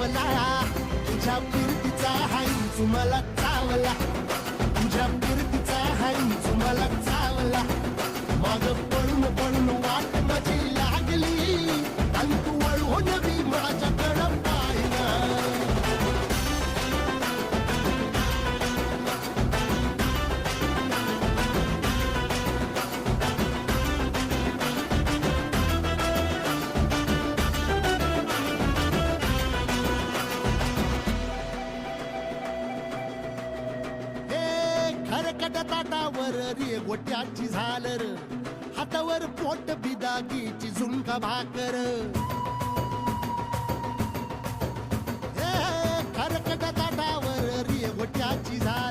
चावला, तुझ्या फिरतीचा हाईच मला चावला, तुझ्या फिरतीचा हाईच मला चावला. माग पळून पळून वाट माझी लागली आणि तू वळून बी माझ्याकडं पाहिला. खरकट ताटावर रे गोट्याची झालर, हातावर पोट बिदागीची झुणका भाकर. खरकट ताटावर रे गोट्याची झालर,